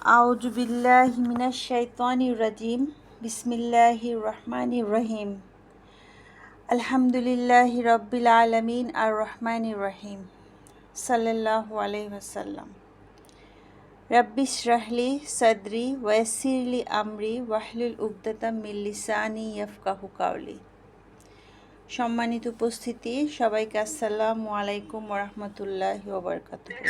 আউযু বিল্লাহি মিনাশ শাইতানির রাজিম। বিসমিল্লাহির রহমানির রহিম। আলহামদুলিল্লাহি রাব্বিল আলামিন আর রহমানির রহিম। সাল্লাল্লাহু আলাইহি ওয়াসাল্লাম। রাব্বিশ রাহলি সাদরি ওয়াসিরলি আমরি ওয়াহলুল উকদাতাম মিন লিসানি ইয়াফকাহু কাওলি। সম্মানিত উপস্থিতি, সবাইকে আসসালামু আলাইকুম ওয়া রাহমাতুল্লাহি ওয়া বারাকাতুহু।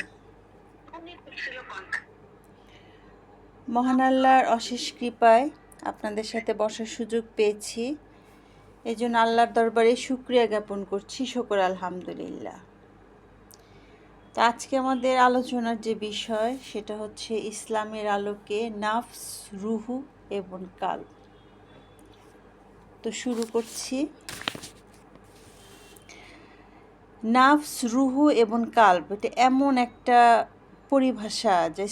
মহান আল্লাহর অশেষ কৃপায় আপনাদের সাথে বসার সুযোগ পেয়েছি, এই জন্য আল্লাহর দরবারে শুকরিয়া জ্ঞাপন করছি। শুকর আলহামদুলিল্লাহ। তো আজকে আমাদের আলোচনার যে বিষয় সেটা হচ্ছে ইসলামের আলোকে নাফস, রুহু এবং কাল। তো শুরু করছি। নাফস, রুহু এবং কাল্ব এটা এমন একটা পরিভাষা যে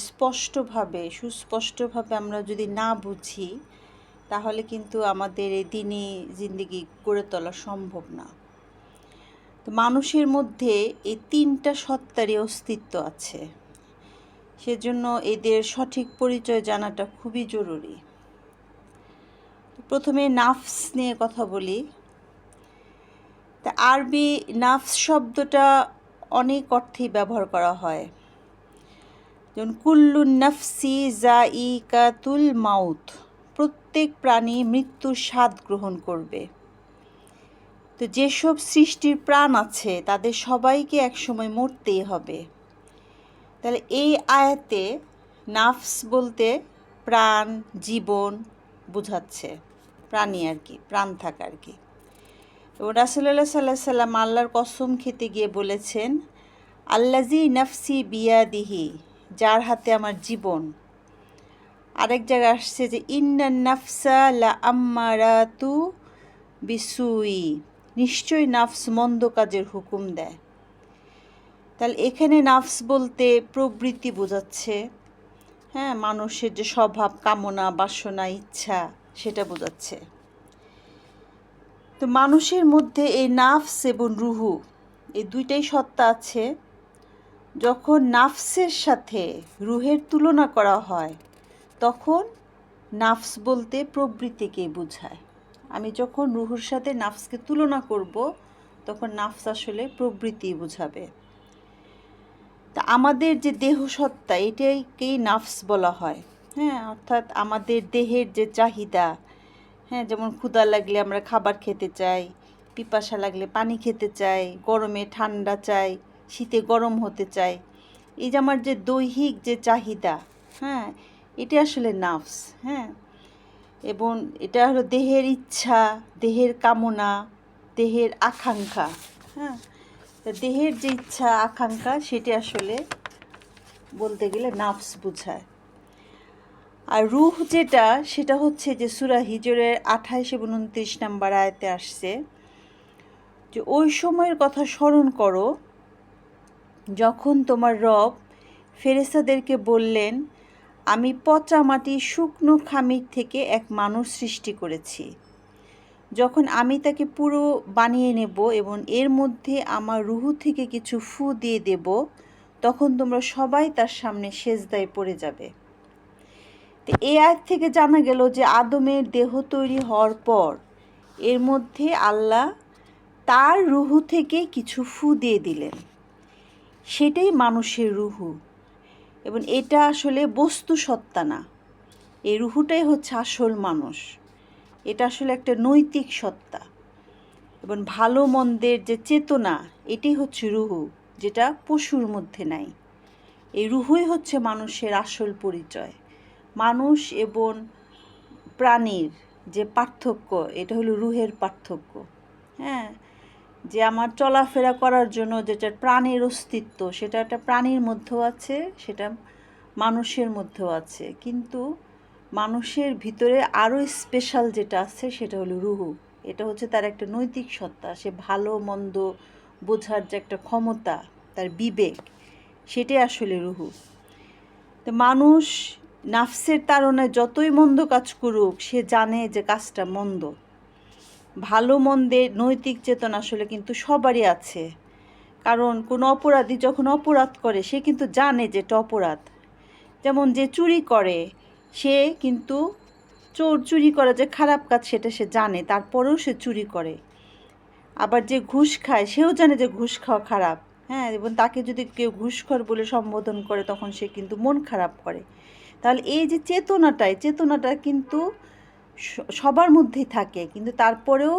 সুস্পষ্টভাবে আমরা যদি না বুঝি তাহলে কিন্তু আমাদের এই দিনই জিন্দেগি গড়ে তোলা সম্ভব না। তো মানুষের মধ্যে এই তিনটা সত্তারই অস্তিত্ব আছে, সেজন্য এদের সঠিক পরিচয় জানাটা খুবই জরুরি। প্রথমে নাফস নিয়ে কথা বলি। তা আরবি নাফস শব্দটা অনেক অর্থেই ব্যবহার করা হয়, যেমন কুল্লু নাফসি যায়িকাতুল মাউত, প্রত্যেক প্রাণী মৃত্যুর স্বাদ গ্রহণ করবে। তো যেসব সৃষ্টির প্রাণ আছে তাদের সবাইকে একসময় মরতেই হবে। তাহলে এই আয়াতে নাফস বলতে প্রাণ, জীবন বোঝাচ্ছে, প্রাণী আর কি, প্রাণ থাকা আর কি। এবং রাসূলুল্লাহ সাল্লাল্লাহু আলাইহি সাল্লাম আল্লাহর কসম খেতে গিয়ে বলেছেন, আল্লাজি নাফসি বিয়াদিহি, যার হাতে আমার জীবন। আরেক জায়গায় আসছে যে ইন্নান নাফসা লা আম্মারাতু বিসুই, নিশ্চয়ই নাফস মন্দ কাজের হুকুম দেয়। তাহলে এখানে নাফস বলতে প্রবৃত্তি বোঝাচ্ছে, হ্যাঁ, মানুষের যে স্বভাব, কামনা, বাসনা, ইচ্ছা, সেটা বোঝাচ্ছে। তো মানুষের মধ্যে এই নাফস এবং রুহু এই দুইটাই সত্তা আছে। যখন নাফসের সাথে রুহের তুলনা করা হয় তখন নাফস বলতে প্রবৃত্তিকেই বোঝায়। আমি যখন রুহুর সাথে নাফসকে তুলনা করব তখন নাফস আসলে প্রবৃত্তি বোঝাবে। তা আমাদের যে দেহ সত্তা এটাকেই নাফস বলা হয়, হ্যাঁ, অর্থাৎ আমাদের দেহের যে চাহিদা, হ্যাঁ, যেমন ক্ষুধা লাগলে আমরা খাবার খেতে চাই, পিপাসা লাগলে পানি খেতে চাই, গরমে ঠান্ডা চাই, শীতে গরম হতে চাই, এই যে আমার যে দৈহিক যে চাহিদা, হ্যাঁ, এটা আসলে নাফস, হ্যাঁ। এবং এটা হলো দেহের ইচ্ছা, দেহের কামনা, দেহের আকাঙ্ক্ষা, হ্যাঁ। দেহের যে ইচ্ছা, আকাঙ্ক্ষা, সেটা আসলে বলতে গেলে নাফস বোঝায়। আর রূহ যেটা, সেটা হচ্ছে যে সূরা হিজরের 28 এবং 29 নম্বর আয়াতে আসছে যে ওই সময়ের কথা স্মরণ করো যখন তোমার রব ফেরেশতাদেরকে বললেন, আমি পচা মাটির শুকনো খামির থেকে এক মানুষ সৃষ্টি করেছি। যখন আমি তাকে পুরো বানিয়ে নেব এবং এর মধ্যে আমার রুহু থেকে কিছু ফু দিয়ে দেব, তখন তোমরা সবাই তার সামনে সেজদায় পড়ে যাবে। তো এই আয়াত থেকে জানা গেল যে আদমের দেহ তৈরি হওয়ার পর এর মধ্যে আল্লাহ তার রুহু থেকে কিছু ফু দিয়ে দিলেন, সেটাই মানুষের রুহু। এবং এটা আসলে বস্তু সত্তা না, এই রুহুটাই হচ্ছে আসল মানুষ। এটা আসলে একটা নৈতিক সত্তা এবং ভালো মন্দের যে চেতনা, এটাই হচ্ছে রুহু, যেটা পশুর মধ্যে নাই। এই রুহুই হচ্ছে মানুষের আসল পরিচয়। মানুষ এবং প্রাণীর যে পার্থক্য, এটা হলো রুহের পার্থক্য, হ্যাঁ। যে আমার চলাফেরা করার জন্য যেটা প্রাণের অস্তিত্ব, সেটা একটা প্রাণীর মধ্যেও আছে, সেটা মানুষের মধ্যেও আছে, কিন্তু মানুষের ভিতরে আরও স্পেশাল যেটা আছে সেটা হলো রুহু। এটা হচ্ছে তার একটা নৈতিক সত্তা, সে ভালো মন্দ বোঝার যে একটা ক্ষমতা, তার বিবেক, সেটাই আসলে রুহু। তো মানুষ নাফসের তাড়নায় যতই মন্দ কাজ করুক, সে জানে যে কাজটা মন্দ। ভালো মন্দের নৈতিক চেতনা আসলে কিন্তু সবারই আছে, কারণ কোনো অপরাধী যখন অপরাধ করে সে কিন্তু জানে যে এটা অপরাধ। যেমন যে চুরি করে সে কিন্তু চুরি করা যে খারাপ কাজ সেটা সে জানে, তারপরেও সে চুরি করে। আবার যে ঘুষ খায় সেও জানে যে ঘুষ খাওয়া খারাপ, হ্যাঁ, এবং তাকে যদি কেউ ঘুষখোর বলে সম্বোধন করে তখন সে কিন্তু মন খারাপ করে। তাহলে এই যে চেতনাটা কিন্তু সবার মধ্যেই থাকে, কিন্তু তারপরেও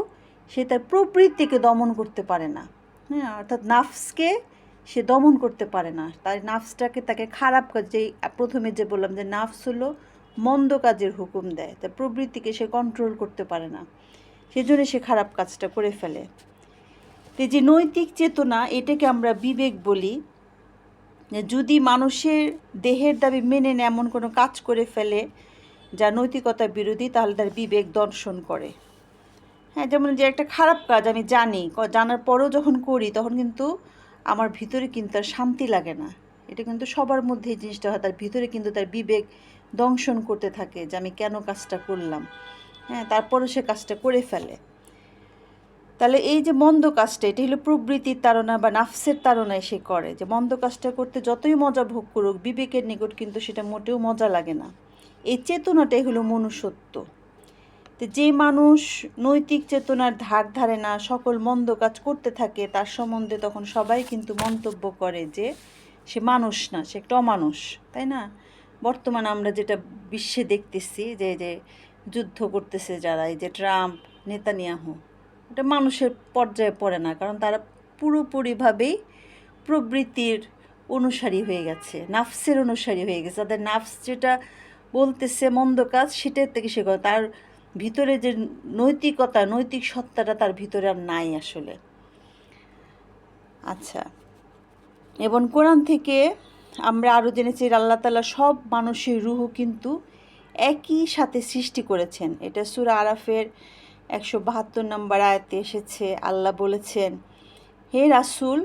সে তার প্রবৃত্তিকে দমন করতে পারে না। হ্যাঁ, অর্থাৎ নাফসকে সে দমন করতে পারে না। তাই নাফসটাকে তাকে খারাপ কাজ, যেই প্রথমে যে বললাম যে নাফস হলো মন্দ কাজের হুকুম দেয়, তার প্রবৃত্তিকে সে কন্ট্রোল করতে পারে না, সেজন্য সে খারাপ কাজটা করে ফেলে। তো যে নৈতিক চেতনা, এটাকে আমরা বিবেক বলি। যদি মানুষের দেহের দাবি মেনে নেয় এমন কোনো কাজ করে ফেলে যা নৈতিকতার বিরোধী, তাহলে তার বিবেক দর্শন করে। হ্যাঁ, যেমন যে একটা খারাপ কাজ আমি জানি, জানার পরেও যখন করি তখন কিন্তু আমার ভিতরে কিন্তু আর শান্তি লাগে না। এটা কিন্তু সবার মধ্যে এই জিনিসটা হয়, তার ভিতরে কিন্তু তার বিবেক দংশন করতে থাকে যে আমি কেন কাজটা করলাম। হ্যাঁ, তারপরেও সে কাজটা করে ফেলে। তাহলে এই যে মন্দ কাজটা, এটা হলো প্রবৃত্তির তাড়না বা নাফসের তাড়নায় সে করে। যে মন্দ কাজটা করতে যতই মজা ভোগ করুক, বিবেকের নিকট কিন্তু সেটা মোটেও মজা লাগে না। এই চেতনাটাই হলো মনুষ্যত্ব। তো যে মানুষ নৈতিক চেতনার ধার ধারে না, সকল মন্দ কাজ করতে থাকে, তার সম্বন্ধে তখন সবাই কিন্তু মন্তব্য করে যে সে মানুষ না, সে একটা অমানুষ, তাই না? বর্তমানে আমরা যেটা বিশ্বে দেখতেছি, যে যে যুদ্ধ করতেছে যারা, এই যে ট্রাম্প, নেতানিয়াহু, এটা মানুষের পর্যায়ে পড়ে না, কারণ তারা পুরোপুরিভাবেই প্রবৃত্তির অনুসারী হয়ে গেছে, নাফসের অনুসারী হয়ে গেছে। তাদের নাফস যেটা বলতেছে মন্দ কাজ, সেটার থেকে সে করে। তার ভিতরে যে নৈতিকতা, নৈতিক সত্তাটা তার ভিতরে আর নাই আসলে। আচ্ছা, এবং কোরআন থেকে আমরা আরও জেনেছি আল্লাহ তাআলা সব মানুষের রুহ কিন্তু একই সাথে সৃষ্টি করেছেন। এটা সূরা আরাফের 172 নম্বর আয়াতে এসেছে। আল্লাহ বলেছেন, হে রাসূল,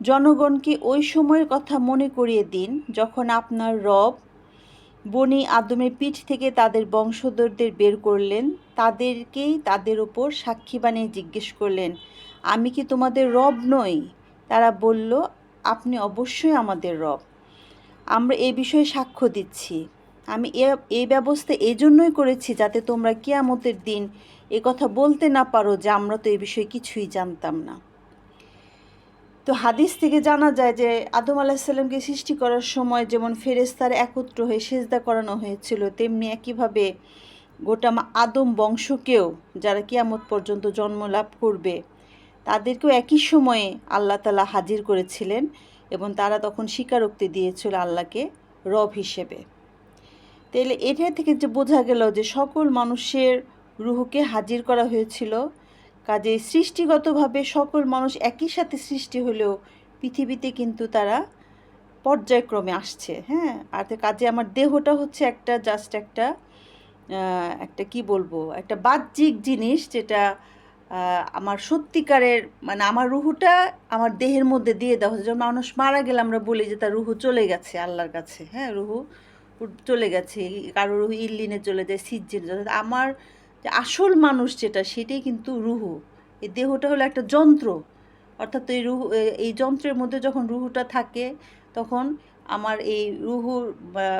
জনগণকে ওই সময়ের কথা মনে করিয়ে দিন যখন আপনার রব বনি আদমের পিঠ থেকে তাদের বংশধরদের বের করলেন, তাদেরকেই তাদের ওপর সাক্ষী বানিয়ে জিজ্ঞেস করলেন, আমি কি তোমাদের রব নই? তারা বলল, আপনি অবশ্যই আমাদের রব, আমরা এ বিষয়ে সাক্ষ্য দিচ্ছি। আমি এই ব্যবস্থা এজন্যই করেছি যাতে তোমরা কিয়ামতের দিন এ কথা বলতে না পারো যে আমরা তো এ বিষয়ে কিছুই জানতাম না। তো হাদিস থেকে জানা যায় যে আদম আলাহিসাল্লামকে সৃষ্টি করার সময় যেমন ফেরেশতারা একত্র হয়ে সেজদা করানো হয়েছিল, তেমনি একইভাবে গোটা আদম বংশকেও, যারা কিয়ামত পর্যন্ত জন্ম লাভ করবে, তাদেরকেও একই সময়ে আল্লাহ তাআলা হাজির করেছিলেন, এবং তারা তখন স্বীকারোক্তি দিয়েছিল আল্লাহকে রব হিসেবে। তাহলে এটা থেকে যে বোঝা গেল যে সকল মানুষের রুহকে হাজির করা হয়েছিল। কাজে সৃষ্টিগতভাবে সকল মানুষ একই সাথে সৃষ্টি হলেও পৃথিবীতে কিন্তু তারা পর্যায়ক্রমে আসছে। হ্যাঁ, আর কাজে আমার দেহটা হচ্ছে একটা জাস্ট একটা কি বলবো, একটা বাহ্যিক জিনিস, যেটা আমার সত্যিকারের মানে আমার রুহুটা আমার দেহের মধ্যে দিয়ে দেওয়া হচ্ছে। যখন মানুষ মারা গেলে আমরা বলি যে তার রুহু চলে গেছে আল্লাহর কাছে। হ্যাঁ, রুহু চলে গেছে, কারো রুহু ইল্লিনে চলে যায়, সিজ্জিনে চলে যায়। আমার যে আসল মানুষ যেটা, সেটাই কিন্তু রুহু। এই দেহটা হলো একটা যন্ত্র, অর্থাৎ এই রুহু, এই যন্ত্রের মধ্যে যখন রুহুটা থাকে তখন আমার এই রুহুর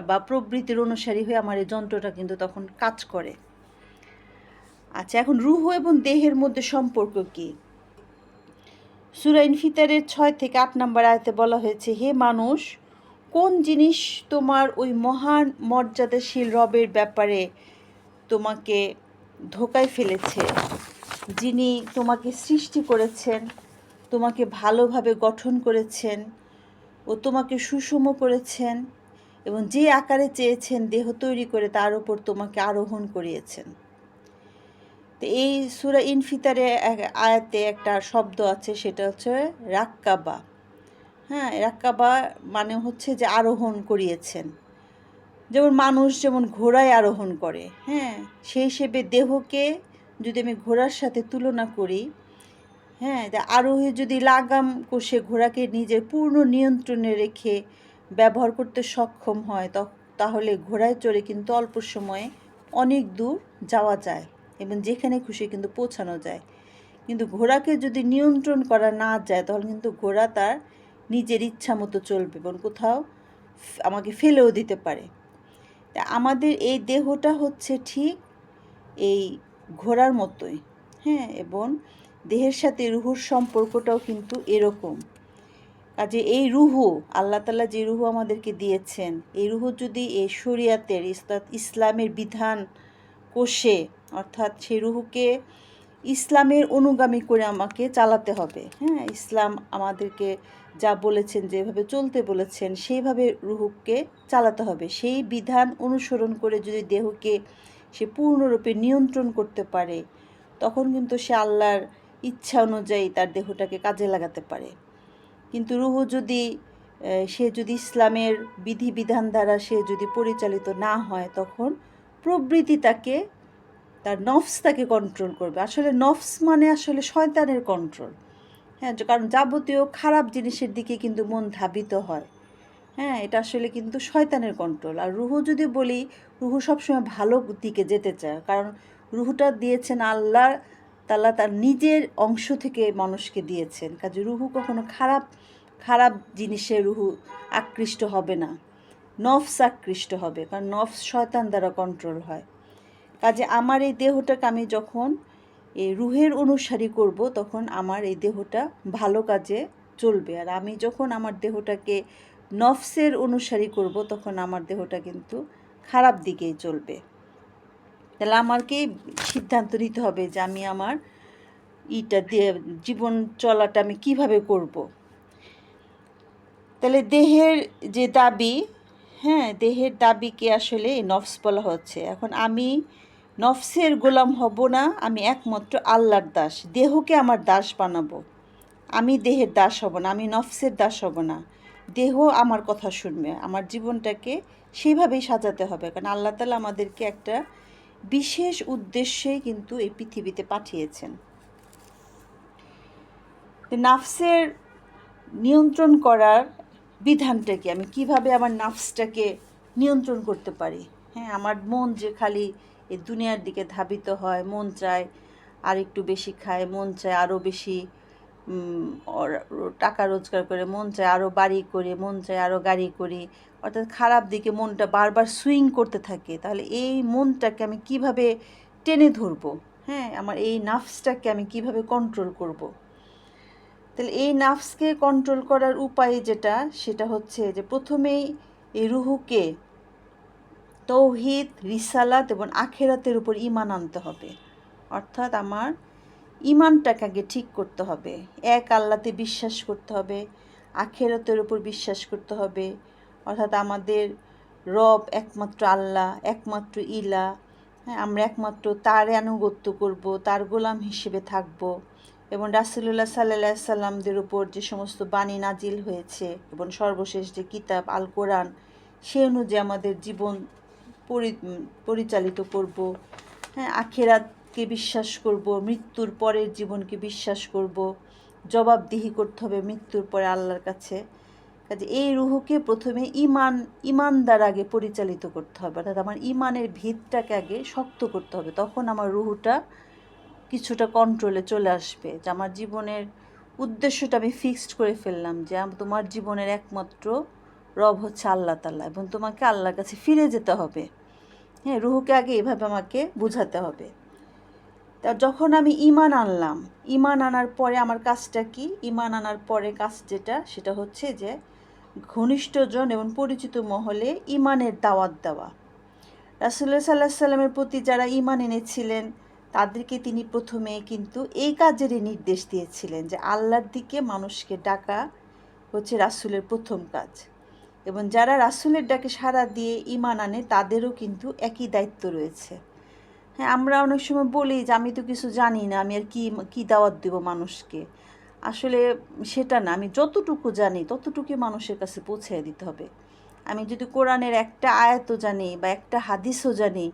বা প্রবৃত্তির অনুসারী হয়ে আমার এই যন্ত্রটা কিন্তু তখন কাজ করে। আচ্ছা, এখন রুহু এবং দেহের মধ্যে সম্পর্ক কী? সূরা ইনফিতারের 6 থেকে 8 নম্বর আয়াতে বলা হয়েছে, হে মানুষ, কোন জিনিস তোমার ওই মহান মর্যাদাশীল রবের ব্যাপারে তোমাকে ধোঁকায় ফেলেছে, যিনি তোমাকে সৃষ্টি করেছেন, তোমাকে ভালোভাবে গঠন করেছেন ও তোমাকে সুষম করেছেন, এবং যে আকারে চেয়েছেন দেহ তৈরি করে তার উপর তোমাকে আরোহণ করিয়েছেন। তো এই সূরা ইনফিতারে আয়াতে একটা শব্দ আছে, সেটা হচ্ছে রাক্কাবা। হ্যাঁ, রাক্কাবা মানে হচ্ছে যে আরোহণ করিয়েছেন। যেমন মানুষ যেমন ঘোড়ায় আরোহণ করে, হ্যাঁ, সেই হিসেবে দেহকে যদি আমি ঘোড়ার সাথে তুলনা করি, হ্যাঁ, আরোহী যদি লাগাম কষে ঘোড়াকে নিজের পূর্ণ নিয়ন্ত্রণে রেখে ব্যবহার করতে সক্ষম হয়, তাহলে ঘোড়ায় চড়ে কিন্তু অল্প সময়ে অনেক দূর যাওয়া যায় এবং যেখানে খুশি কিন্তু পৌঁছানো যায়। কিন্তু ঘোড়াকে যদি নিয়ন্ত্রণ করা না যায়, তাহলে কিন্তু ঘোড়া তার নিজের ইচ্ছা মতো চলবে এবং কোথাও আমাকে ফেলেও দিতে পারে। তা আমাদের এই দেহটা হচ্ছে ঠিক এই ঘোড়ার মতোই, হ্যাঁ, এবং দেহের সাথে রুহুর সম্পর্কটাও কিন্তু এরকম। কাজে এই রুহু, আল্লাহ তাআলা যে রুহু আমাদেরকে দিয়েছেন, এই রুহু যদি এই শরিয়াতের ইসলামের বিধান কোষে, অর্থাৎ সেই রুহুকে ইসলামের অনুগামী করে আমাকে চালাতে হবে, হ্যাঁ, ইসলাম আমাদেরকে যা বলেছেন, যেভাবে চলতে বলেছেন সেইভাবে রুহুকে চালাতে হবে। সেই বিধান অনুসরণ করে যদি দেহকে সে পূর্ণরূপে নিয়ন্ত্রণ করতে পারে, তখন কিন্তু সে আল্লাহর ইচ্ছা অনুযায়ী তার দেহটাকে কাজে লাগাতে পারে। কিন্তু রুহু যদি সে যদি ইসলামের বিধিবিধান দ্বারা সে যদি পরিচালিত না হয়, তখন প্রবৃত্তি তাকে, তার নফস তাকে কন্ট্রোল করবে। আসলে নফস মানে আসলে শয়তানের কন্ট্রোল, হ্যাঁ, কারণ যাবতীয় খারাপ জিনিসের দিকে কিন্তু মন ধাবিত হয়, হ্যাঁ, এটা আসলে কিন্তু শয়তানের কন্ট্রোল। আর রুহু যদি বলি, রুহু সবসময় ভালো দিকে যেতে চায়, কারণ রুহুটা দিয়েছেন আল্লাহ তাআলা তার নিজের অংশ থেকে মানুষকে দিয়েছেন। কাজে রুহু কখনো খারাপ খারাপ জিনিসে রুহু আকৃষ্ট হবে না, নফস আকৃষ্ট হবে, কারণ নফস শয়তান দ্বারা কন্ট্রোল হয়। কাজে আমার এই দেহটাকে আমি যখন এই রুহের অনুসারী করব, তখন আমার এই দেহটা ভালো কাজে চলবে। আর আমি যখন আমার দেহটাকে নফসের অনুসারী করব, তখন আমার দেহটা কিন্তু খারাপ দিকেই চলবে। তাহলে আমাকে সিদ্ধান্ত নিতে হবে যে আমি আমার দিয়ে জীবন চলাটা আমি কিভাবে করব। তাহলে দেহের যে দাবি, হ্যাঁ, দেহের দাবিকে আসলে নফস বলা হচ্ছে। এখন আমি নফসের গোলাম হব না, আমি একমাত্র আল্লাহর দাস। দেহকে আমার দাস বানাবো, আমি দেহের দাস হব না, আমি নফসের দাস হব না। দেহ আমার কথা শুনবে, আমার জীবনটাকে সেইভাবেই সাজাতে হবে, কারণ আল্লাহ তাআলা আমাদেরকে একটা বিশেষ উদ্দেশ্যেই কিন্তু এই পৃথিবীতে পাঠিয়েছেন। নাফসের নিয়ন্ত্রণ করার বিধানটা কি, আমি কিভাবে আমার নাফসটাকে নিয়ন্ত্রণ করতে পারি? হ্যাঁ, আমার মন যে খালি এই দুনিয়ার দিকে ধাবিত হয়, মন চায় আর একটু বেশি খায়, মন চায় আরও বেশি টাকা রোজগার করে, মন চায় আরও বাড়ি করে, মন চায় আরও গাড়ি করি, অর্থাৎ খারাপ দিকে মনটা বারবার সুইং করতে থাকে। তাহলে এই মনটাকে আমি কিভাবে টেনে ধরবো? হ্যাঁ, আমার এই নাফসটাকে আমি কিভাবে কন্ট্রোল করব? তাহলে এই নাফসকে কন্ট্রোল করার উপায় যেটা, সেটা হচ্ছে যে প্রথমেই এই রুহুকে তৌহিদ, রিসালাত এবং আখেরাতের উপর ঈমান আনতে হবে। অর্থাৎ আমার ঈমানটাকে আগে ঠিক করতে হবে, এক আল্লাহতে বিশ্বাস করতে হবে, আখেরাতের উপর বিশ্বাস করতে হবে। অর্থাৎ আমাদের রব একমাত্র আল্লাহ, একমাত্র ইলাহ, হ্যাঁ, আমরা একমাত্র তার আনুগত্য করব, তার গোলাম হিসেবে থাকব, এবং রাসূলুল্লাহ সাল্লাল্লাহু আলাইহি সাল্লামদের উপর যে সমস্ত বাণী নাজিল হয়েছে এবং সর্বশেষ যে কিতাব আল কোরআন, সে অনুযায়ী আমাদের জীবন পরিচালিত করব। হ্যাঁ, আখেরাতকে বিশ্বাস করব, মৃত্যুর পরের জীবনকে বিশ্বাস করব, জবাবদিহি করতে হবে মৃত্যুর পরে আল্লাহর কাছে। কাজে এই রুহুকে প্রথমে ইমানদার আগে পরিচালিত করতে হবে, অর্থাৎ আমার ইমানের ভিতটাকে আগে শক্ত করতে হবে, তখন আমার রুহুটা কিছুটা কন্ট্রোলে চলে আসবে। যে আমার জীবনের উদ্দেশ্যটা আমি ফিক্সড করে ফেললাম যে তোমার জীবনের একমাত্র রব হচ্ছে আল্লাহ তাআলা, এবং তোমাকে আল্লাহর কাছে ফিরে যেতে হবে। হ্যাঁ, রুহুকে আগে এভাবে আমাকে বোঝাতে হবে। তা যখন আমি ঈমান আনলাম, ঈমান আনার পরে আমার কাজটা কি? ঈমান আনার পরে কাজ যেটা, সেটা হচ্ছে যে ঘনিষ্ঠজন এবং পরিচিত মহলে ঈমানের দাওয়াত দেওয়া। রাসূলুল্লাহ সাল্লাল্লাহু আলাইহি সাল্লামের প্রতি যারা ঈমান এনেছিলেন, তাদেরকে তিনি প্রথমে কিন্তু এই কাজেরই নির্দেশ দিয়েছিলেন যে আল্লাহর দিকে মানুষকে ডাকা হচ্ছে রাসূলের প্রথম কাজ, এবং যারা রাসূলের ডাকে সাড়া দিয়ে ঈমান আনে, তাদেরও কিন্তু একই দায়িত্ব রয়েছে। হ্যাঁ, আমরা অনেক সময় বলি যে আমি তো কিছু জানি না, আমি আর কি দাওয়াত দেব মানুষকে। আসলে সেটা না, আমি যতটুকু জানি ততটুকুই মানুষের কাছে পৌঁছে দিতে হবে। আমি যদি কোরআনের একটা আয়াতও জানি বা একটা হাদিসও জানি,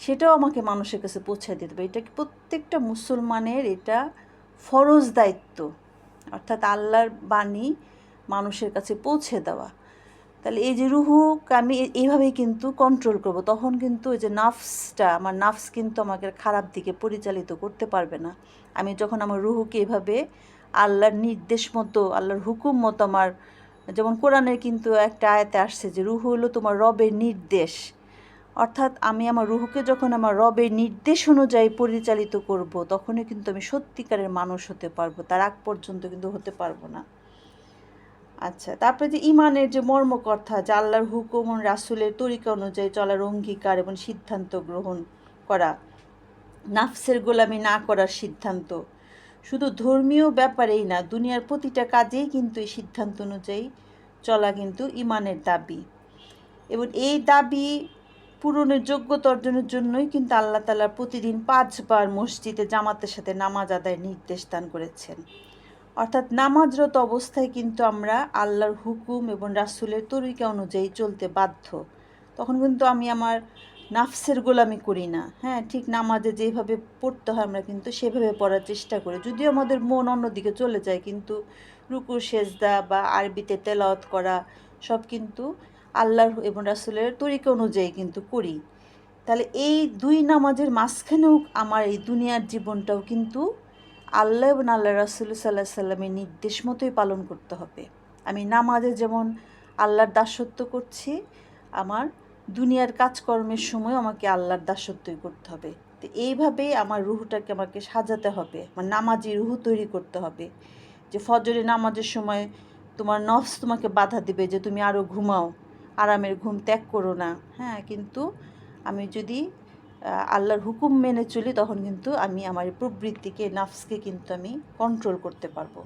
সেটাও আমাকে মানুষের কাছে পৌঁছে দিতে হবে। এটা কি প্রত্যেকটা মুসলমানের এটা ফরজ দায়িত্ব, অর্থাৎ আল্লাহর বাণী মানুষের কাছে পৌঁছে দেওয়া। তাহলে এই যে রুহুকে আমি এইভাবেই কিন্তু কন্ট্রোল করব, তখন কিন্তু ওই যে নাফসটা, আমার নাফস কিন্তু আমাকে খারাপ দিকে পরিচালিত করতে পারবে না। আমি যখন আমার রুহুকে এভাবে আল্লাহর নির্দেশ মতো, আল্লাহর হুকুম মতো, যেমন কোরআনের কিন্তু একটা আয়াতে আসছে যে রুহু হলো তোমার রবের নির্দেশ, অর্থাৎ আমি আমার রুহকে যখন আমার রবের নির্দেশ অনুযায়ী পরিচালিত করব, তখনই কিন্তু আমি সত্যিকারের মানুষ হতে পারবো, তার আগ পর্যন্ত কিন্তু হতে পারবো না। আচ্ছা, তারপরে যে ইমানের যে মর্মকথা, যে আল্লাহর হুকুম ও রাসূলের তরিকা অনুযায়ী চলার অঙ্গীকার এবং সিদ্ধান্ত গ্রহণ করা, নাফসের গোলামি না করার সিদ্ধান্ত, শুধু ধর্মীয় ব্যাপারেই না, দুনিয়ার প্রতিটা কাজেই কিন্তু এই সিদ্ধান্ত অনুযায়ী চলা কিন্তু ইমানের দাবি। এবং এই দাবি পূরণের যোগ্যতা অর্জনের জন্যই কিন্তু আল্লাহ তাআলা প্রতিদিন 5 বার মসজিদে জামাতের সাথে নামাজ আদায়ের নির্দেশ দান করেছেন। অর্থাৎ নামাজরত অবস্থায় কিন্তু আমরা আল্লাহর হুকুম এবং রাসূলের তরিকা অনুযায়ী চলতে বাধ্য। তখন কিন্তু আমি আমার নাফসের গোলামি করি না। হ্যাঁ, ঠিক নামাজে যেভাবে পড়তে হয় আমরা কিন্তু সেভাবে পড়ার চেষ্টা করি। যদিও আমাদের মন অন্যদিকে চলে যায়, কিন্তু রুকু সেজদা বা আরবিতে তেলাওয়াত করা সব কিন্তু আল্লাহর এবং রাসূলের তরিকা অনুযায়ী কিন্তু করি। তাহলে এই 2 নামাজের মাঝখানেও আমার এই দুনিয়ার জীবনটাও কিন্তু আল্লাহ এবং আল্লাহ রাসূল সাল্লাল্লাহু আলাইহি সাল্লামের নির্দেশ মতোই পালন করতে হবে। আমি নামাজে যেমন আল্লাহর দাসত্ব করছি, আমার দুনিয়ার কাজকর্মের সময় আমাকে আল্লাহর দাসত্বই করতে হবে। তো এইভাবেই আমার রুহটাকে আমাকে সাজাতে হবে, আমার নামাজি রুহ তৈরি করতে হবে। যে ফজরের নামাজের সময় তোমার নফস তোমাকে বাধা দিবে যে তুমি আরও ঘুমাও, আরামের ঘুম ত্যাগ করো না। হ্যাঁ, কিন্তু আমি যদি আল্লাহর হুকুম মেনে চলি, তখন কিন্তু আমি আমার প্রবৃত্তিকে, নাফসকে কিন্তু আমি কন্ট্রোল করতে পারবো।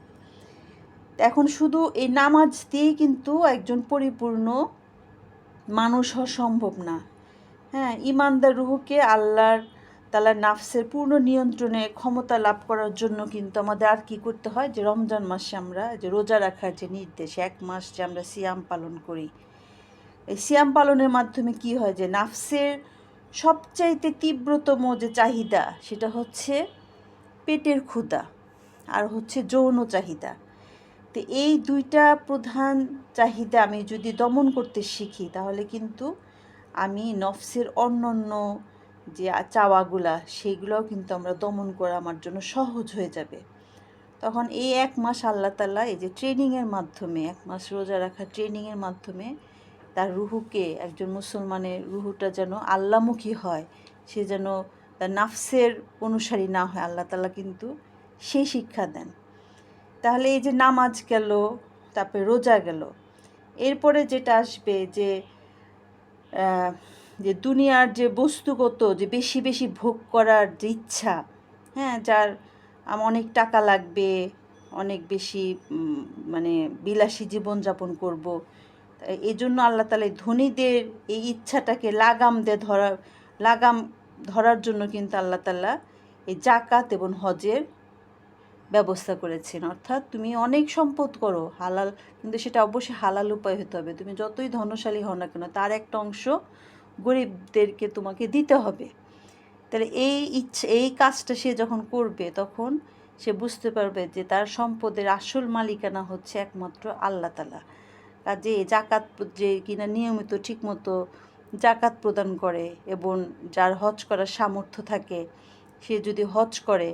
এখন শুধু এই নামাজ দিয়েই কিন্তু একজন পরিপূর্ণ মানুষ হওয়া সম্ভব না। হ্যাঁ, ইমানদার রুহকে আল্লাহর তাআলার নাফসের পূর্ণ নিয়ন্ত্রণে ক্ষমতা লাভ করার জন্য কিন্তু আমাদের আর কি করতে হয়, যে রমজান মাসে আমরা যে রোজা রাখার যে নির্দেশ, 1 মাস যে আমরা সিয়াম পালন করি, এই সিয়াম পালনের মাধ্যমে কি হয়, যে নাফসের সবচাইতে তীব্রতম যে চাহিদা সেটা হচ্ছে পেটের ক্ষুধা আর হচ্ছে যৌন চাহিদা। তো এই 2টা প্রধান চাহিদা আমি যদি দমন করতে শিখি, তাহলে কিন্তু আমি নফসের অন্যান্য যে চাওয়াগুলা সেগুলোও কিন্তু আমরা দমন করা আমার জন্য সহজ হয়ে যাবে। তখন এই 1 মাস আল্লাহ তাআলা এই যে ট্রেনিংয়ের মাধ্যমে, 1 মাস রোজা রাখা ট্রেনিংয়ের মাধ্যমে তার রুহুকে, একজন মুসলমানের রুহুটা যেন আল্লাহমুখী হয়, সে যেন তার নাফসের অনুসারী না হয়, আল্লাহ তাআলা কিন্তু সেই শিক্ষা দেন। তাহলে এই যে নামাজ গেল, তারপরে রোজা গেল, এরপরে যেটা আসবে যে যে দুনিয়ার যে বস্তুগত যে বেশি বেশি ভোগ করার যে ইচ্ছা, হ্যাঁ, যার অনেক টাকা লাগবে, অনেক বেশি মানে বিলাসী জীবনযাপন করব, এই জন্য আল্লাহ তাআলা ধনীদের এই ইচ্ছাটাকে লাগাম ধরার জন্য কিন্তু আল্লাহ তাআলা এই জাকাত এবং হজের ব্যবস্থা করেছেন। অর্থাৎ তুমি অনেক সম্পদ করো হালাল, কিন্তু সেটা অবশ্যই হালাল উপায় হতে হবে। তুমি যতই ধনশালী হও না কেন, তার একটা অংশ গরিবদেরকে তোমাকে দিতে হবে। তাহলে এই কাজটা সে যখন করবে, তখন সে বুঝতে পারবে যে তার সম্পদের আসল মালিকানা হচ্ছে একমাত্র আল্লাহ তাআলা। কাজে জাকাত যে কিনা নিয়মিত ঠিকমতো জাকাত প্রদান করে, এবং যার হজ করার সামর্থ্য থাকে, সে যদি হজ করে,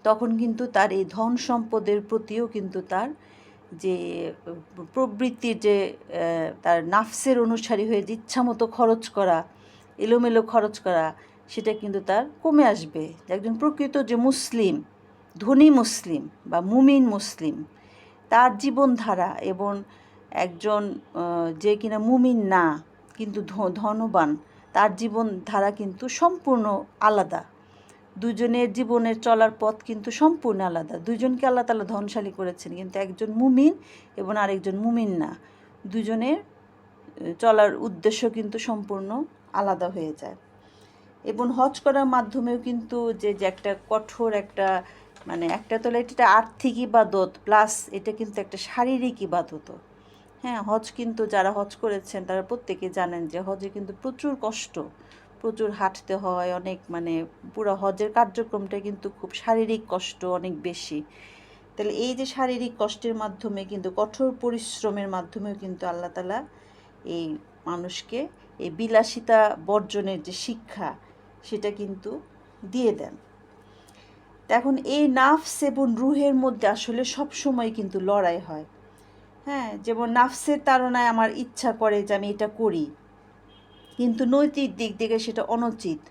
তখন কিন্তু তার এই ধন সম্পদের প্রতিও কিন্তু তার যে প্রবৃত্তির যে তার নাফসের অনুসারী হয়ে যে ইচ্ছামতো খরচ করা, এলোমেলো খরচ করা, সেটা কিন্তু তার কমে আসবে। একজন প্রকৃত যে মুসলিম, ধনী মুসলিম বা মুমিন মুসলিম, তার জীবনধারা এবং একজন যে কিনা মুমিন না কিন্তু ধনবান, তার জীবনধারা কিন্তু সম্পূর্ণ আলাদা। দুজনের জীবনের চলার পথ কিন্তু সম্পূর্ণ আলাদা। দুজনকে আল্লাহ তাআলা ধনশালী করেছেন, কিন্তু একজন মুমিন এবং আরেকজন মুমিন না, দুজনের চলার উদ্দেশ্য কিন্তু সম্পূর্ণ আলাদা হয়ে যায়। এবং হজ করার মাধ্যমেও কিন্তু যে একটা কঠোর একটা একটা তো এটা আর্থিক ইবাদত, প্লাস এটা কিন্তু একটা শারীরিক ইবাদতও। হ্যাঁ, হজ কিন্তু যারা হজ করেছেন তারা প্রত্যেকে জানেন যে হজে কিন্তু প্রচুর কষ্ট, প্রচুর হাঁটতে হয়, অনেক পুরো হজের কার্যক্রমটা কিন্তু খুব শারীরিক কষ্ট অনেক বেশি। তাহলে এই যে শারীরিক কষ্টের মাধ্যমে কিন্তু, কঠোর পরিশ্রমের মাধ্যমেও কিন্তু আল্লাহ তাআলা এই মানুষকে এই বিলাসিতা বর্জনের যে শিক্ষা, সেটা কিন্তু দিয়ে দেন। এখন এই নাফস এবং রুহের মধ্যে আসলে সব সময় কিন্তু লড়াই হয়। হ্যাঁ, যেমন নাফসের তাড়নায় আমার ইচ্ছা করে যে আমি এটা করি, কিন্তু নৈতিক দিক থেকে সেটা অনুচিত।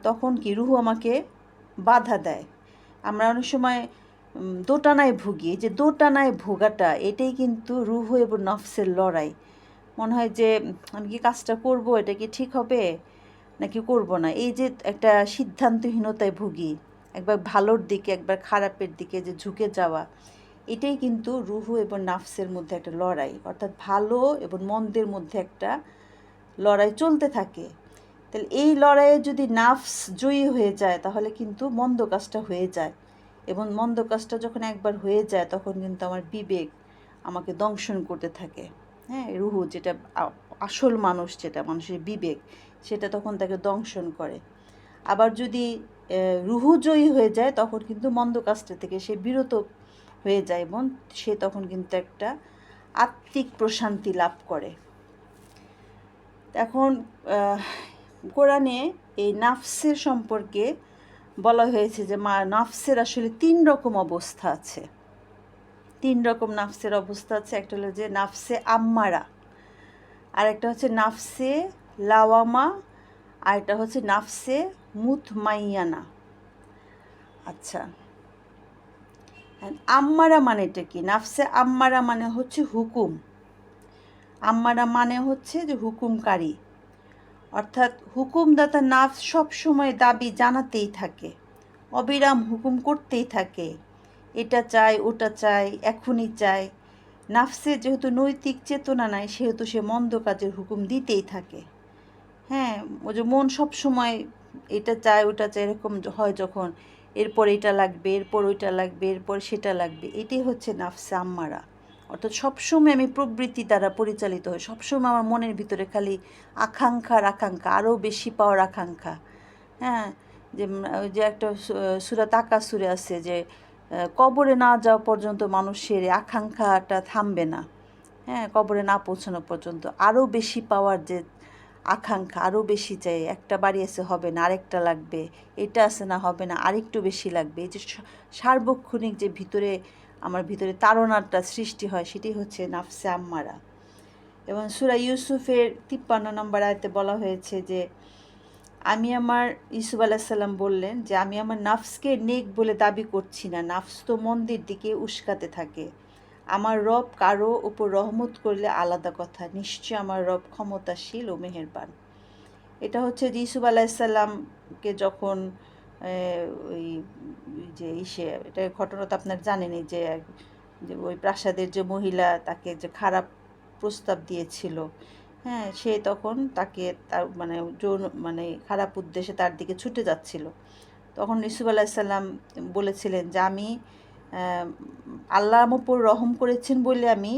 তখন কি রুহু আমাকে বাধা দেয়। আমরা অনেক সময় দোটানায় ভুগি, যে দোটানায় ভোগাটা এটাই কিন্তু রুহু এবং নফসের লড়াই। মনে হয় যে আমি কি কাজটা করব, এটা কি ঠিক হবে নাকি করব না, এই যে একটা সিদ্ধান্তহীনতায় ভুগি, একবার ভালোর দিকে একবার খারাপের দিকে যে ঝুঁকে যাওয়া, এটাই কিন্তু রুহু এবং নাফসের মধ্যে একটা লড়াই, অর্থাৎ ভালো এবং মন্দের মধ্যে একটা লড়াই চলতে থাকে। তাহলে এই লড়াইয়ে যদি নাফস জয়ী হয়ে যায় তাহলে কিন্তু মন্দ কাজটা হয়ে যায়, এবং মন্দ কাজটা যখন একবার হয়ে যায় তখন কিন্তু আমার বিবেক আমাকে দংশন করতে থাকে। হ্যাঁ, রুহু যেটা আসল মানুষ, যেটা মানুষের বিবেক, সেটা তখন তাকে দংশন করে। আবার যদি রুহু জয়ী হয়ে যায় তখন কিন্তু মন্দ কাজটা থেকে সে বিরত হয়ে যায় এবং সে তখন কিন্তু একটা আত্মিক প্রশান্তি লাভ করে। এখন কোরআনে এই নাফসের সম্পর্কে বলা হয়েছে যে নাফসের আসলে 3 রকম অবস্থা আছে। 3 রকম নাফসের অবস্থা আছে। একটা হলো যে নাফসে আম্মারা, আর একটা হচ্ছে নাফসে লাওয়ামা, আর একটা হচ্ছে নাফসে মুতমাইয়ানা। আচ্ছা, আম্মারা মানেটা কি? নাফসে আম্মারা মানে হচ্ছে হুকুম। আম্মারা মানে হচ্ছে যে হুকুমকারী, অর্থাৎ হুকুমদাতা নাফস সবসময় দাবি জানাতেই থাকে, অবিরাম হুকুম করতেই থাকে, এটা চাই ওটা চাই এখনই চাই। নাফসের যেহেতু নৈতিক চেতনা নাই সেহেতু সে মন্দ কাজের হুকুম দিতেই থাকে। হ্যাঁ, ওই যে মন সবসময় এটা চায় ওটা চায় এরকম হয়, যখন এরপর এটা লাগবে, এরপর ওইটা লাগবে, এরপর সেটা লাগবে, এটাই হচ্ছে নাফসে আম্মারা। অর্থাৎ সবসময় আমি প্রবৃত্তি দ্বারা পরিচালিত হই, সবসময় আমার মনের ভিতরে খালি আকাঙ্ক্ষার আকাঙ্ক্ষা, আরও বেশি পাওয়ার আকাঙ্ক্ষা। হ্যাঁ, যে ওই যে একটা সূরা তাকাসুরে আছে যে কবরে না যাওয়া পর্যন্ত মানুষের আকাঙ্ক্ষাটা থামবে না। হ্যাঁ, কবরে না পৌঁছানো পর্যন্ত আরও বেশি পাওয়ার যে আকাঙ্ক্ষা, আরও বেশি চাই, একটা বাড়ি আছে হবে না আরেকটা লাগবে, এটা আছে না হবে না আরেকটু বেশি লাগবে। এই যে সার্বক্ষণিক যে ভিতরে আমার ভিতরে তাড়নাটা সৃষ্টি হয় সেটি হচ্ছে নাফসে আম্মারা। এবং সূরা ইউসুফের 53 নম্বর আয়াতে বলা হয়েছে যে ইউসুফ আলাইসাল্লাম বললেন যে আমি আমার নাফসকে নেক বলে দাবি করছি না, নাফস তো মন্দির দিকে উস্কাতে থাকে। আমার রব কারো উপর রহমত করলে আলাদা কথা, নিশ্চয় আমার রব ক্ষমতাশীল ও মেহেরবান। এটা হচ্ছে যে ইউসুফ আলাইসাল্লামকে যখন ওই যে এটা ঘটনা তো আপনার জানেনই, যে ওই প্রাসাদের যে মহিলা তাকে যে খারাপ প্রস্তাব দিয়েছিল, হ্যাঁ, সে তখন তাকে তার মানে খারাপ উদ্দেশ্যে তার দিকে ছুটে যাচ্ছিল। তখন ইউসুফ আলাইসাল্লাম বলেছিলেন যে আমি আল্লাহ আমার উপর রহম করেছেন বলে আমি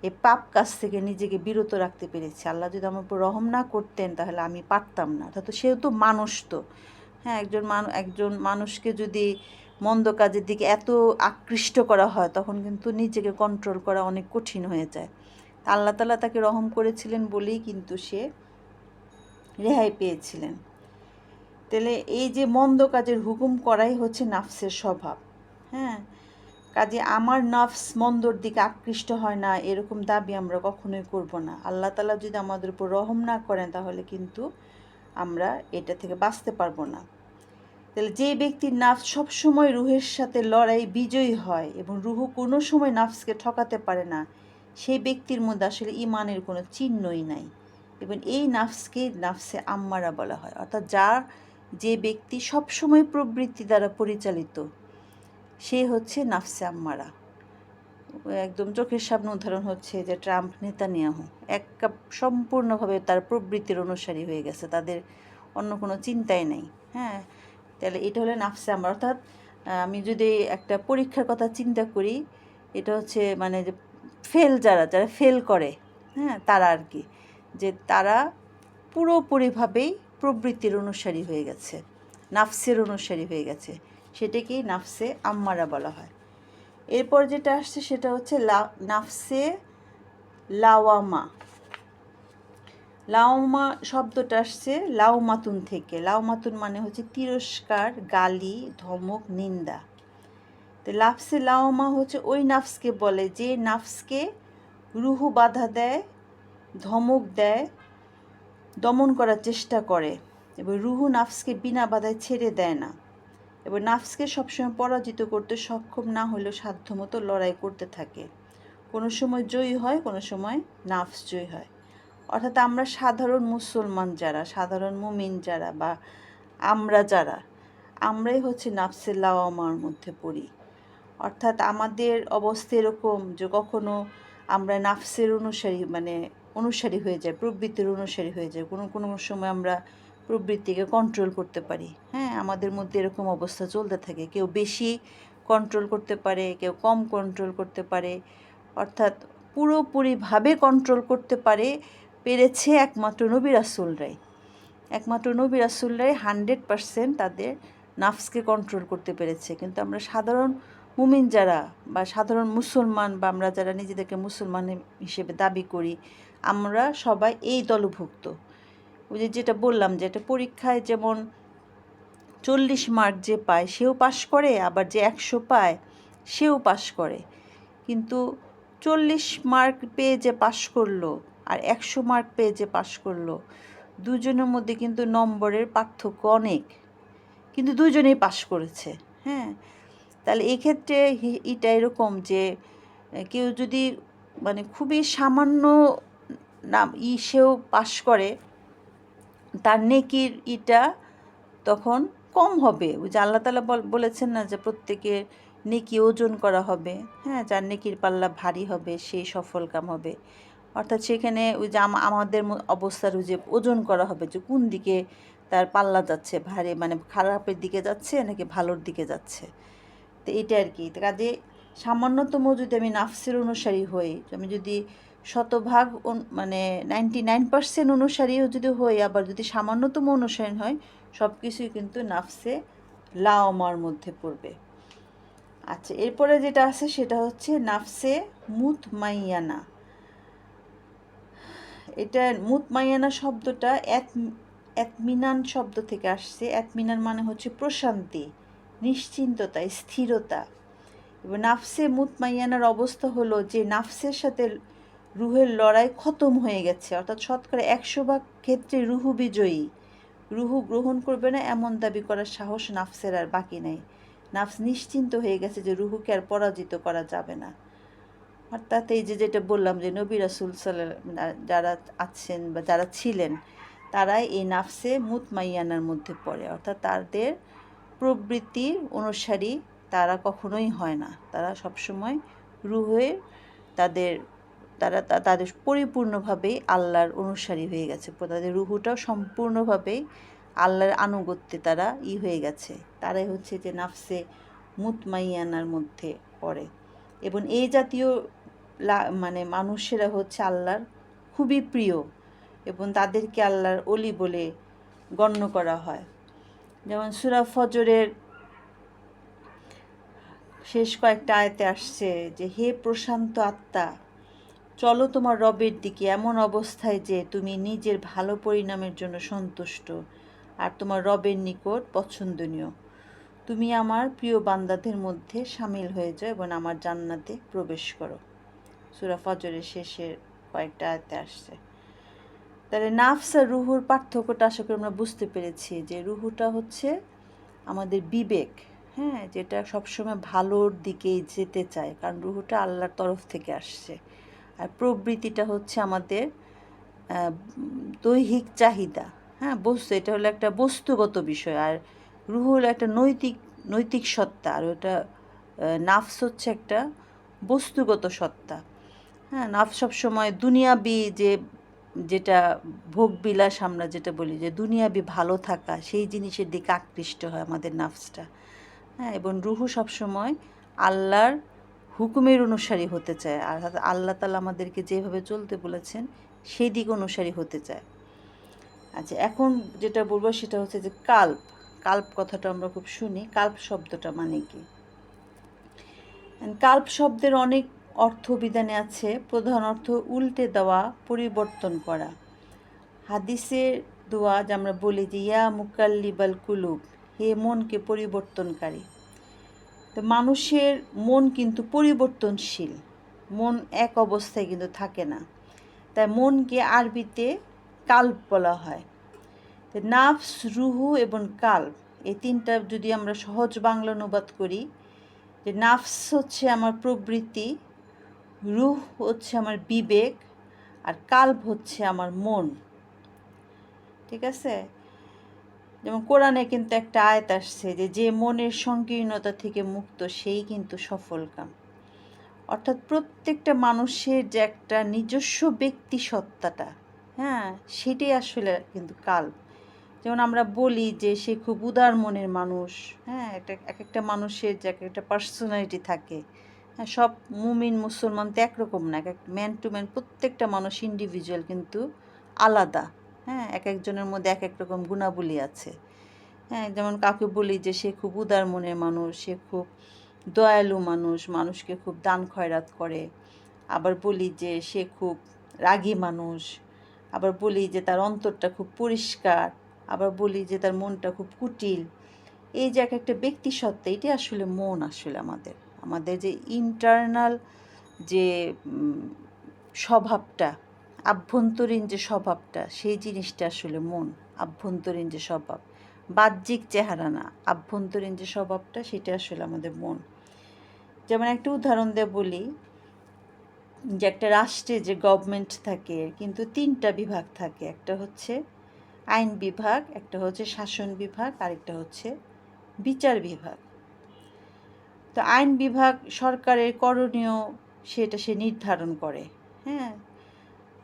এই পাপ কাজ থেকে নিজেকে বিরত রাখতে পেরেছি। আল্লাহ যদি আমার উপর রহম না করতেন তাহলে আমি পারতাম না। তো সেহেতু মানুষ তো, হ্যাঁ, একজন মানুষকে যদি মন্দ কাজের দিকে এত আকৃষ্ট করা হয় তখন কিন্তু নিজেকে কন্ট্রোল করা অনেক কঠিন হয়ে যায়। আল্লাহ তাআলা তাকে রহম করেছিলেন বলেই কিন্তু সে রেহাই পেয়েছিলেন। তাহলে এই যে মন্দ কাজের হুকুম করাই হচ্ছে নাফসের স্বভাব। হ্যাঁ, কাজে আমার নাফস মন্দর দিকে আকৃষ্ট হয় না এরকম দাবি আমরা কখনোই করব না। আল্লাহ তাআলা যদি আমাদের উপর রহম না করেন তাহলে কিন্তু আমরা এটা থেকে বাঁচতে পারবো না। তাহলে যে ব্যক্তির নাফস সবসময় রুহের সাথে লড়াই বিজয়ী হয় এবং রুহু কোনো সময় নাফসকে ঠকাতে পারে না, সেই ব্যক্তির মধ্যে আসলে ইমানের কোনো চিহ্নই নাই। এবং এই নাফসকে নাফসে আম্মারা বলা হয়, অর্থাৎ যে ব্যক্তি সবসময় প্রবৃত্তি দ্বারা পরিচালিত সে হচ্ছে নাফসে আম্মারা। একদম চোখের সামনে উদাহরণ হচ্ছে যে ট্রাম্প নেতানিয়াহু সম্পূর্ণভাবে তার প্রবৃত্তির অনুসারী হয়ে গেছে, তাদের অন্য কোনো চিন্তাই নেই। হ্যাঁ, তাহলে এটা হলো নাফসে আম্মারা। অর্থাৎ আমি যদি একটা পরীক্ষার কথা চিন্তা করি, এটা হচ্ছে মানে যে যারা ফেল করে, হ্যাঁ, তারা আর কি, যে তারা পুরোপুরিভাবেই প্রবৃত্তির অনুসারী হয়ে গেছে, নাফসের অনুসারী হয়ে গেছে, সেটাকেই নাফসে আম্মারা বলা হয়। এরপর যেটা আসছে সেটা হচ্ছে নাফসে লাওয়ামা। লাওমা শব্দটা আসছে লাউমাতুন থেকে। লাউমাতুন মানে হচ্ছে তিরস্কার, গালি, ধমক, নিন্দা। তো নাফসে লাওমা হচ্ছে ওই নাফসকে বলে যে নাফসকে রুহু বাধা দেয়, ধমক দেয়, দমন করার চেষ্টা করে এবং রুহু নাফসকে বিনা বাধায় ছেড়ে দেয় না এবং নাফসকে সবসময় পরাজিত করতে সক্ষম না হলেও সাধ্যমতো লড়াই করতে থাকে। কোনো সময় জয়ী হয়, কোনো সময় নাফস জয়ী হয়। অর্থাৎ আমরা সাধারণ মুসলমান যারা, সাধারণ মুমিন যারা বা আমরাই হচ্ছে নাফসের লাওয়ামার মধ্যে পড়ি। অর্থাৎ আমাদের অবস্থা এরকম যে কখনো আমরা নাফসের অনুসারী হয়ে যায়, প্রবৃত্তির অনুসারী হয়ে যায়। কোনো কোনো সময় আমরা প্রবৃত্তিকে কন্ট্রোল করতে পারি। হ্যাঁ, আমাদের মধ্যে এরকম অবস্থা চলতে থাকে। কেউ বেশি কন্ট্রোল করতে পারে, কেউ কম কন্ট্রোল করতে পারে। অর্থাৎ পুরোপুরিভাবে কন্ট্রোল করতে পেরেছে একমাত্র নবী রাসূলরাই। 100% তাদের নাফসকে কন্ট্রোল করতে পেরেছে। কিন্তু আমরা সাধারণ মুমিন যারা বা সাধারণ মুসলমান বা আমরা যারা নিজেদেরকে মুসলমান হিসেবে দাবি করি, আমরা সবাই এই দলভুক্ত। ওই যেটা বললাম যে একটা পরীক্ষায় যেমন 40 মার্ক যে পায় সেও পাশ করে, আবার যে 100 পায় সেও পাশ করে। কিন্তু 40 মার্ক পেয়ে যে পাশ করলো আর 100 মার্ক পেয়ে যে পাশ করলো, দুজনের মধ্যে কিন্তু নম্বরের পার্থক্য অনেক, কিন্তু দুজনেই পাশ করেছে। হ্যাঁ, তাহলে এক্ষেত্রে এটা এরকম যে কেউ যদি খুবই সামান্য সেও পাশ করে, তার নেকির তখন কম হবে। ওই যে আল্লাহ তাআলা বলেছেন না যে প্রত্যেকের নেকি ওজন করা হবে। হ্যাঁ, যার নেকির পাল্লা ভারী হবে সেই সফল কাম হবে। অর্থাৎ সেখানে ওই যে আমাদের অবস্থার ওই যে ওজন করা হবে যে কোন দিকে তার পাল্লা যাচ্ছে, ভারী খারাপের দিকে যাচ্ছে নাকি ভালোর দিকে যাচ্ছে। তো এটা আর কি। কাজে সামান্যতম যদি আমি নাফসের অনুসারী হই, আমি যদি 99% অনুসারীও যদি হই, আবার যদি সামান্যতম অনুসারী হয়, সব কিছুই কিন্তু নাফসে লাওয়ামার মধ্যে পড়বে। আচ্ছা, এরপরে যেটা আছে সেটা হচ্ছে নাফসে মুতমাইয়ানা। এটা মুতমাইয়ানা শব্দটা এতমিনান শব্দ থেকে আসছে। এতমিনান মানে হচ্ছে প্রশান্তি, নিশ্চিন্ততা, স্থিরতা। এবং নাফসে মুতমাইয়ানার অবস্থা হলো যে নাফসের সাথে রুহের লড়াই খতম হয়ে গেছে। অর্থাৎ 100% ক্ষেত্রে রুহু বিজয়ী। রুহু গ্রহণ করবে না এমন দাবি করার সাহস নাফসের আর বাকি নেই। নাফস নিশ্চিন্ত হয়ে গেছে যে রুহুকে আর পরাজিত করা যাবে না। অর্থাৎ এই যেটা বললাম যে নবী রাসূল যারা আছেন বা যারা ছিলেন, তারাই এই নাফসে মুতমাইয়ানার মধ্যে পড়ে। অর্থাৎ তাদের প্রবৃত্তির অনুসারী তারা কখনোই হয় না। তারা সবসময় রুহের তাদের পরিপূর্ণভাবেই আল্লাহর অনুসারী হয়ে গেছে। তাদের রুহুটাও সম্পূর্ণভাবেই আল্লাহর আনুগত্যে তারা হয়ে গেছে। তারাই হচ্ছে যে নাফসে মুতমাইয়ানার মধ্যে পড়ে। এবং এই জাতীয় মানুষেরা হচ্ছে আল্লাহর খুবই প্রিয় এবং তাদেরকে আল্লাহর অলি বলে গণ্য করা হয়। যেমন সূরা ফজরের শেষ কয়েকটা আয়াতে আসছে যে হে প্রশান্ত আত্মা, চলো তোমার রবের দিকে এমন অবস্থায় যে তুমি নিজের ভালো পরিণামের জন্য সন্তুষ্ট আর তোমার রবের নিকট পছন্দনীয়। তুমি আমার প্রিয় বান্দাদের মধ্যে শামিল হয়ে যাও এবং আমার জান্নাতে প্রবেশ করো। সূরা ফজরের শেষের কয়েকটা আয়াতে আসছে। তাহলে নাফস আর রুহুর পার্থক্যটা আশা করি আমরা বুঝতে পেরেছি যে রুহুটা হচ্ছে আমাদের বিবেক, হ্যাঁ, যেটা সবসময় ভালোর দিকেই যেতে চায়, কারণ রুহুটা আল্লাহর তরফ থেকে আসছে। আর প্রবৃত্তিটা হচ্ছে আমাদের দৈহিক চাহিদা। হ্যাঁ, এটা হলো একটা বস্তুগত বিষয়। আর রুহ হলো একটা নৈতিক সত্তা, আর ওটা নাফস হচ্ছে একটা বস্তুগত সত্তা। হ্যাঁ, নাফস সবসময় দুনিয়াবি যেটা ভোগবিলাস আমরা যেটা বলি যে দুনিয়াবি ভালো থাকা, সেই জিনিসের দিকে আকৃষ্ট হয় আমাদের নাফসটা। হ্যাঁ, এবং রুহু সবসময় আল্লাহর হুকুমের অনুসারী হতে চায়। আর আল্লাহ তাআলা আমাদেরকে যেভাবে চলতে বলেছেন সেই দিক অনুসারী হতে চায়। আচ্ছা, এখন যেটা বলবো সেটা হচ্ছে যে কাল্প কথাটা আমরা খুব শুনি। কাল্প শব্দটা মানে কি? কাল্প শব্দের অনেক অর্থবিধানে আছে। প্রধান অর্থ উল্টে দেওয়া, পরিবর্তন করা। হাদিসের দোয়া যে আমরা বলি যে ইয়া মুকাল্লিবাল কুলুব, হে মনকে পরিবর্তনকারী। তো মানুষের মন কিন্তু পরিবর্তনশীল, মন এক অবস্থায় কিন্তু থাকে না। তাই মনকে আরবিতে কাল্ব বলা হয়। তো নাফস, রুহু এবং কাল্ব এই তিনটা যদি আমরা সহজ বাংলা অনুবাদ করি, যে নাফস হচ্ছে আমার প্রবৃত্তি, রুহ হচ্ছে আমার বিবেক, আর কাল্ব হচ্ছে আমার মন। ঠিক আছে? যেমন কোরআনে কিন্তু একটা আয়াত আসছে যে যে মনের সংকীর্ণতা থেকে মুক্ত সেই কিন্তু সফলকাম। অর্থাৎ প্রত্যেকটা মানুষের যে একটা নিজস্ব ব্যক্তি সত্তাটা, হ্যাঁ, সেটাই আসলে কিন্তু কাল্ব। যেমন আমরা বলি যে সে খুব উদার মনের মানুষ, হ্যাঁ, এক একটা মানুষের যে এক একটা পার্সোনালিটি থাকে। হ্যাঁ, সব মুমিন মুসলমান তো একরকম না, এক এক ম্যান টু ম্যান প্রত্যেকটা মানুষ ইন্ডিভিজুয়াল কিন্তু আলাদা। হ্যাঁ, এক একজনের মধ্যে এক এক রকম গুণাবলী আছে। হ্যাঁ, যেমন কাউকে বলি যে সে খুব উদার মনের মানুষ, সে খুব দয়ালু মানুষ, মানুষকে খুব দান খয়রাত করে। আবার বলি যে সে খুব রাগী মানুষ, আবার বলি যে তার অন্তরটা খুব পরিষ্কার, আবার বলি যে তার মনটা খুব কুটিল। এই যে এক একটা ব্যক্তি সত্তা, এটাই আসলে মন। আসলে আমাদের আমাদের যে ইন্টারনাল যে স্বভাবটা, আভ্যন্তরীণ যে স্বভাবটা, সেই জিনিসটা আসলে মন। আভ্যন্তরীণ যে স্বভাব, বাহ্যিক চেহারা না, আভ্যন্তরীণ যে স্বভাবটা, সেটা আসলে আমাদের মন। যেমন একটা উদাহরণ দিয়ে বলি যে একটা রাষ্ট্রে যে গভর্নমেন্ট থাকে কিন্তু তিনটা বিভাগ থাকে, একটা হচ্ছে আইন বিভাগ, একটা হচ্ছে শাসন বিভাগ, আরেকটা হচ্ছে বিচার বিভাগ। তো আইন বিভাগ সরকারের করণীয় সেটা সে নির্ধারণ করে, হ্যাঁ,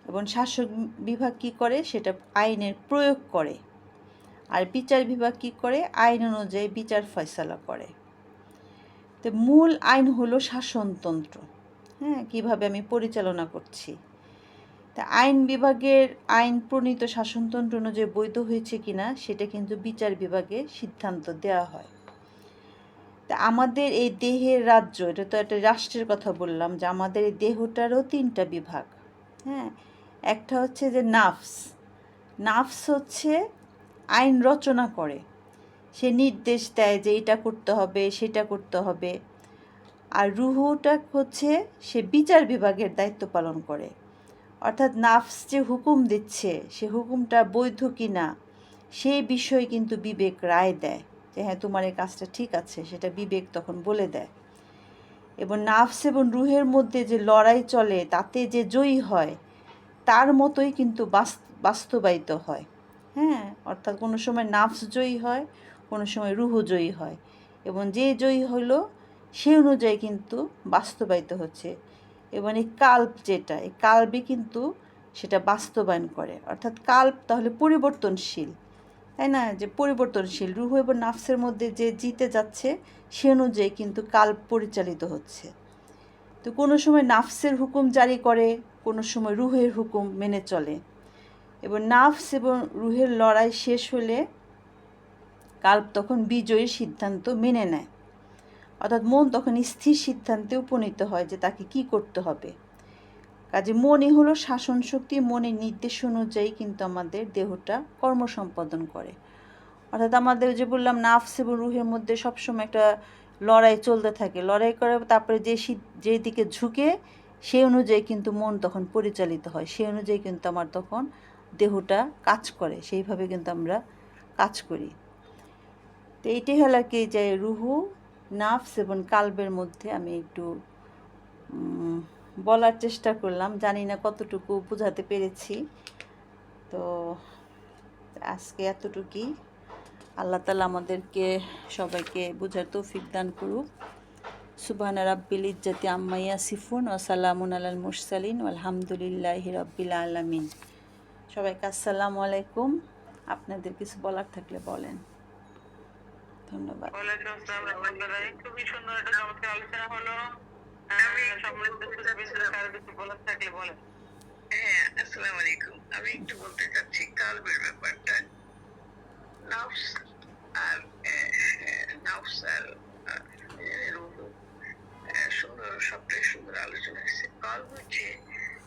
এবং শাসক বিভাগ কি করে, সেটা আইনের প্রয়োগ করে। আর বিচার বিভাগ কি করে, আইন অনুযায়ী বিচার ফয়সালা করে। তো মূল আইন হলো শাসনতন্ত্র, হ্যাঁ, কীভাবে আমি পরিচালনা করছি। তা আইন বিভাগের আইন প্রণীত শাসনতন্ত্র অনুযায়ী বৈধ হয়েছে কিনা সেটা কিন্তু বিচার বিভাগে সিদ্ধান্ত দেওয়া হয়। তা আমাদের এই দেহের রাজ্য, এটা তো একটা রাষ্ট্রের কথা বললাম, যে আমাদের এই দেহটারও তিনটা বিভাগ। হ্যাঁ, একটা হচ্ছে যে নাফস। নাফস হচ্ছে আইন রচনা করে, সে নির্দেশ দেয় যে এটা করতে হবে, সেটা করতে হবে। আর রুহুটা হচ্ছে সে বিচার বিভাগের দায়িত্ব পালন করে। অর্থাৎ নাফস যে হুকুম দিচ্ছে, সে হুকুমটা বৈধ কি না সেই বিষয়ে কিন্তু বিবেক রায় দেয়, যে হ্যাঁ তোমার এই কাজটা ঠিক আছে, সেটা বিবেক তখন বলে দেয়। এবং নাফস এবং রুহের মধ্যে যে লড়াই চলে, তাতে যে জয়ী হয় তার মতোই কিন্তু বাস্তবায়িত হয়। হ্যাঁ, অর্থাৎ কোনো সময় নাফস জয়ী হয়, কোনো সময় রুহু জয়ী হয়, এবং যে জয়ী হলো সে অনুযায়ী কিন্তু বাস্তবায়িত হচ্ছে। এবং এই কাল্প যেটা, এই কাল্পই কিন্তু সেটা বাস্তবায়ন করে। অর্থাৎ কাল্প তাহলে পরিবর্তনশীল, তাই না, যে পরিবর্তনশীল রুহু এবং নাফসের মধ্যে যে জিতে যাচ্ছে সে অনুযায়ী কিন্তু কাল্প পরিচালিত হচ্ছে। তো কোনো সময় নাফসের হুকুম জারি করে, কোনো সময় রুহের হুকুম মেনে চলে। এবং নাফস এবং রুহের লড়াই শেষ হলে কাল্প তখন বিজয়ীর সিদ্ধান্ত মেনে নেয়। অর্থাৎ মন তখন স্থির সিদ্ধান্তে উপনীত হয় যে তাকে কি করতে হবে। কাজে মনই হলো শাসন শক্তি, মনের নির্দেশ অনুযায়ী কিন্তু আমাদের দেহটা কর্ম সম্পাদন করে। অর্থাৎ আমাদের যে বললাম নাফস এবং রুহের মধ্যে সবসময় একটা লড়াই চলতে থাকে, লড়াই করে তারপরে যে দিকে ঝুঁকে সেই অনুযায়ী কিন্তু মন তখন পরিচালিত হয়, সেই অনুযায়ী কিন্তু আমার তখন দেহটা কাজ করে, সেইভাবে কিন্তু আমরা কাজ করি। তো এইটাই হলো আর কি, যে রুহু, নাফস এবং কালবের মধ্যে আমি একটু বলার চেষ্টা করলাম, জানি না কতটুকু বোঝাতে পেরেছি। তো আজকে এতটুকুই। আল্লাহ তাআলা আমাদেরকে সবাইকে বোঝার তৌফিক দান করুক। সুবহানা রাব্বিল ইজ্জাতি আম্মা ইয়াসিফুন ওয়া সালামুন আলাল মুরসালিন আলহামদুলিল্লাহি রাব্বিল আলামিন। সবাইকে আসসালামু আলাইকুম। আপনাদের কিছু বলার থাকলে বলেন। ধন্যবাদ। ওয়ালাইকুম আসসালাম ওয়া রাহমাতুল্লাহি। খুবই সুন্দর একটা চমৎকার আলোচনা হলো। আমি সম্মানিত সুধীবৃন্দরা কারো কিছু বলার থাকলে বলেন। হ্যাঁ, আসসালামু আলাইকুম। আমি একটু বলতে চাচ্ছি কালবের ব্যাপারটা। নফস আর নফস আর রুহু সুন্দর, সবটাই সুন্দর আলোচনা হয়েছে। কলব হচ্ছে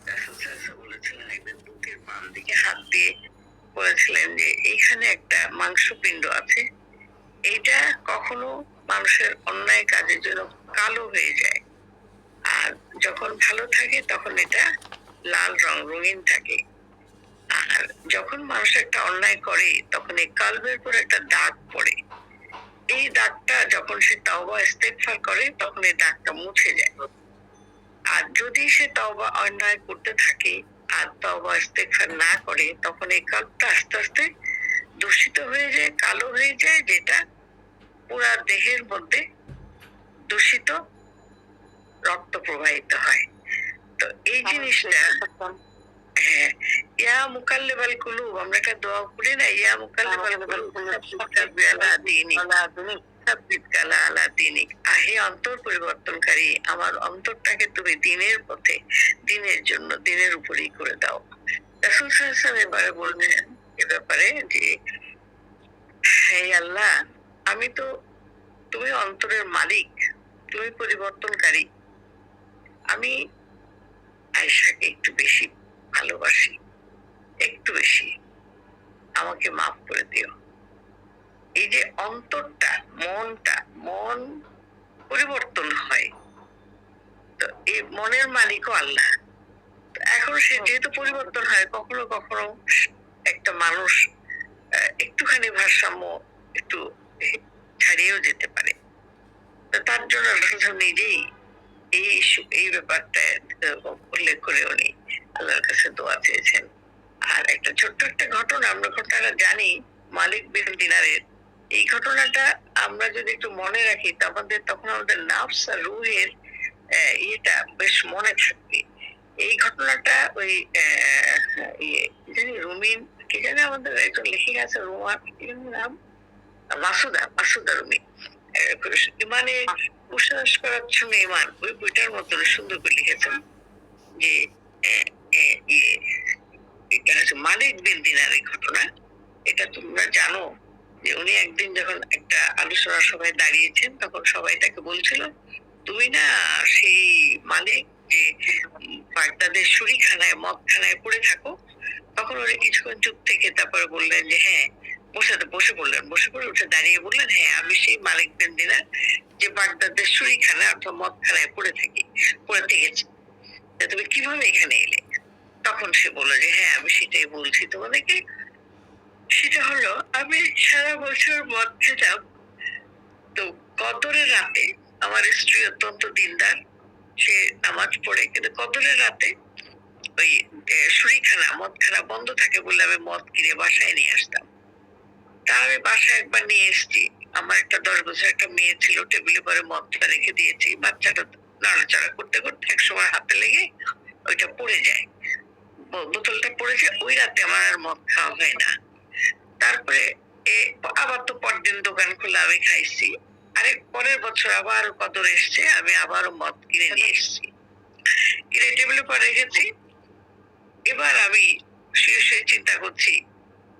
রাসূল সাল্লাল্লাহু আলাইহি ওয়াসাল্লাম বলেছিলেন, একদিন বুকের বাম দিকে হাত দিয়ে বলেছিলেন যে এইখানে একটা মাংসপিণ্ড আছে, এইটা কখনো মানুষের অন্যায় কাজের জন্য কালো হয়ে যায়, আর যখন ভালো থাকে তখন এটা লাল রঙিন থাকে। আর যখন মানুষ একটা অন্যায় করে তখন এই কালবের উপর একটা দাগ পড়ে, এই দাগটা যখন সে তাওবা ইস্তেগফার করে তখন এই দাগটা মুছে যায়। আর যদি সে তাওবা অন্যায় করতে থাকে আর তাওবা ইস্তেগফার না করে তখন এই কালবটা আস্তে আস্তে দূষিত হয়ে যায়, কালো হয়ে যায়, যেটা পুরা দেহের মধ্যে দূষিত রক্ত প্রবাহিত হয়। তো এই জিনিসটা, হ্যাঁ, ইয়া মুকাল্লিবাল কুলুব, আমরা একটা দোয়া করি না, ইয়া মুকাল্লিবাল কুলুব সাব্বিত আলা দীনিক, সাব্বিত আলা দীনিক, আহে অন্তর পরিবর্তনকারী, আমার অন্তরটাকে তুমি দিনের পথে, দিনের জন্য, দিনের উপরেই করে দাও। রাসূল সাল্লাল্লাহু আলাইহি ওয়াসাল্লাম এবারে বললেন এ ব্যাপারে যে, হে আল্লাহ, আমি তো, তুমি অন্তরের মালিক, তুমি পরিবর্তনকারী, আমি আয়েশাকে একটু বেশি ভালোবাসি, একটু বেশি, আমাকে মাফ করে দিও। এই যে অন্তরটা, মনটা, মন পরিবর্তন হয়, তো এই মনের মালিকও আল্লাহ। এখন সে যেহেতু পরিবর্তন হয়, কখনো কখনো একটা মানুষ একটুখানি ভারসাম্য একটু ছাড়িয়েও যেতে পারে। তার জন্য রাসূল নিজেই এই ব্যাপারটা উল্লেখ করে উনি আল্লাহর কাছে দোয়া চেয়েছেন। আর একটা ছোট্ট একটা ঘটনা, আমরা ঘটনাটা জানি, মালিক বিন দিনারের। এই ঘটনাটা আমরা যদি একটু মনে রাখি তখন আমাদের নাফস আর রুহের ইয়েটা বেশ মনে থাকবে। এই ঘটনাটা ওই রুমিন, কি জানি আমাদের একজন লেখিকা আছে, রুমা, কি জানি নাম, মাসুদা রুমি, ইমানে কুসংস্কার করাচ্ছন্ন ইমান, ওই বইটার মতন সুন্দর করে লিখেছেন যে এটা হচ্ছে মালিক বিন দিনারের ঘটনা। এটা তোমরা জানো যে উনি একদিন যখন একটা আলোচনা সভায় দাঁড়িয়েছেন তখন সবাই তাকে বলছিল, তুমি না সেই মালিক যে বাগদাদের শুরিখানায়, মদখানায় পড়ে থাকো। তখন উনি কিছুক্ষণ চুপ থেকে তারপরে বললেন যে হ্যাঁ, বসে পড়লেন, বসে পড়ে উঠে দাঁড়িয়ে বললেন, হ্যাঁ আমি সেই মালিক বিন দিনার যে বাগদাদের শুরিখানা অর্থাৎ মদখানায় পড়ে থেকেছি। তুমি কিভাবে এখানে এলে? তখন সে বলল যে হ্যাঁ আমি সেটাই বলছি তোমাদেরকে। সেটা হলো, আমি সারা বছর মদ খেতাম, তো কদরের রাতে, আমার স্ত্রী অত্যন্ত দিনদার, সে নামাজ পড়ে, কিন্তু কদরের রাতে ওই শুরিখানা, মদখানা বন্ধ থাকে বলে আমি মদ কিনে বাসায় নিয়ে আসতাম। তা আমি বাসায় একবার নিয়ে এসেছি, আমার একটা 10 বছর একটা মেয়ে ছিল, টেবিলে পরে মদটা রেখে দিয়েছি, বাচ্চাটা নাড়াচাড়া করতে করতে একসময় হাতে লেগে ওইটা পড়ে যায়, বোতলটা পড়ে যায়। ওই রাতে আমার আর মদ খাওয়া হয় না। তারপরে আবার তো পরদিন দোকান খোলা, আমি খাইছি। আরেক পরের বছর আবার কদর এসছে, আমি আবারও মদ কিনে নিয়ে এসেছি, কিনে টেবিলের পর রেখেছি। এবার আমি শুয়ে শুয়ে চিন্তা করছি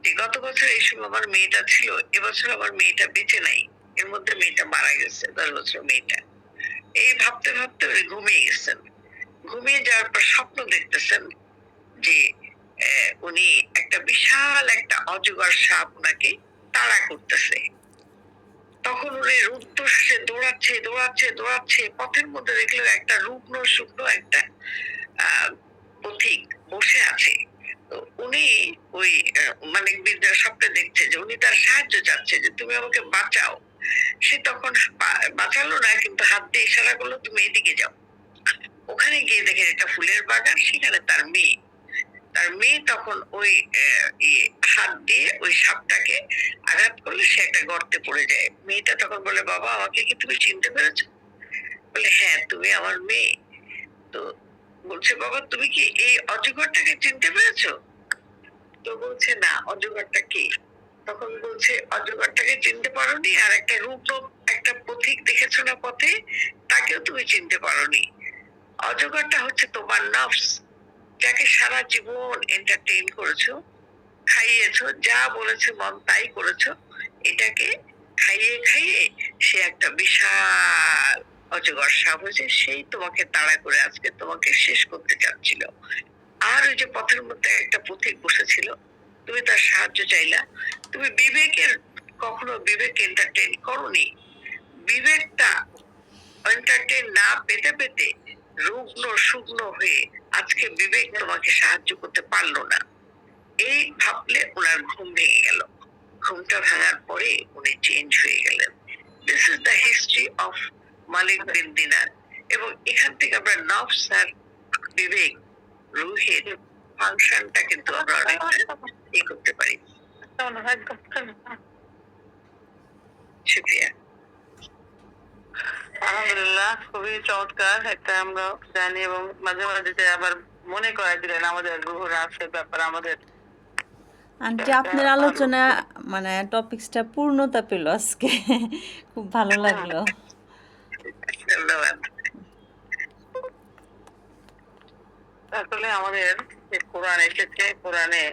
যে গত বছর এই সময় আমার মেয়েটা ছিল, এবছর আমার মেয়েটা বেঁচে নাই, এর মধ্যে মেয়েটা মারা গেছে, 10 বছর মেয়েটা। এই ভাবতে ভাবতে উনি ঘুমিয়ে গেছেন। ঘুমিয়ে যাওয়ার পর স্বপ্ন দেখতেছেন যে উনি একটা বিশাল একটা অজগর সাপ ওনাকে তাড়া করতেছে। তখন উনি রুদ্ধশ্বাসে দৌড়াচ্ছে দৌড়াচ্ছে দৌড়াচ্ছে, পথের মধ্যে দেখলো একটা রুগ্ন শুকনো একটা পথিক বসে আছে। তো উনি ওই মানিক বিদ্যার স্বপ্নে দেখছে যে উনি তার সাহায্য চাচ্ছে যে তুমি আমাকে বাঁচাও। সে তখন বাঁচালো না, কিন্তু হাত দিয়ে ইশারা করলো তুমি এদিকে যাও। ওখানে গিয়ে দেখে একটা ফুলের বাগান, সেখানে তার মেয়ে তখন ওই হাত দিয়ে ওই সাপটাকে আঘাত করলে সে একটা গর্তে পড়ে যায়। মেয়েটা তখন বলে, বাবা আমাকে কি তুমি চিনতে পেরেছো? বলে, হ্যাঁ তুমি আমার মেয়ে। তো বলছে, বাবা তুমি কি এই অজগরটাকে চিনতে পেরেছো? তো বলছে, না অজগরটা কি? তখন বলছে, অজগরটাকে চিনতে পারোনি, আর একটা রূপ একটা পথিক দেখেছো না পথে, তাকেও তুমি চিনতে পারোনি। অজগরটা হচ্ছে তোমার নফস, যাকে সারা জীবন এন্টারটেইন করেছো, খাইয়েছো, যা বলেছে মন তাই করেছো। এটাকে খাইয়ে খাইয়ে সে একটা বিশাল অজগর সাপ হয়েছে, সেই তোমাকে তাড়া করে আজকে তোমাকে শেষ করতে চাচ্ছিল। আর ওই যে পথের মধ্যে একটা পথিক বসেছিল, তুমি তার সাহায্য চাইলা। তুমি কখনো বিবেক এন্টারটেইন করোনি। বিবেকটা এন্টারটেইন না পেতে পেতে রুগ্ন শুকনো হয়ে আজকে বিবেক তোমাকে সাহায্য করতে পারলো না। এই ভাবলে ওনার ঘুম ভেঙে গেল। ঘুমটা ভাঙার পরে উনি চেঞ্জ হয়ে গেলেন। This is the history of Malik bin Dinar. এবং এখান থেকে আমরা নফস আর বিবেক, রুহের ফাংশনটা কিন্তু আমরা অনেকটা করতে পারি। শুকরিয়া। আলহামদুলিল্লাহ, খুবই চমৎকার একটা আমরা জানি, এবং মাঝে মাঝে যে আবার মনে করাই দিলেন আমাদের রুহুর রাসের ব্যাপার। আমাদের আন্টি আপনার আলোচনা মানে টপিকসটা পূর্ণতা পেল আজকে খুব ভালো লাগলো। ধন্যবাদ। আসলে আমাদের যে কোরআন এসেছে, কোরআনে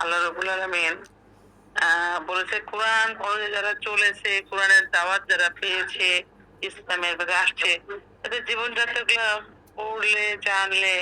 আল্লাহ রাব্বুল আলামিন বলেছে কোরআন অনুযায়ী যারা চলেছে, কোরআনের দাওয়াত যারা পেয়েছে, ইসলামের আসছে, তাদের জীবনযাত্রা গুলো পড়লে জানলে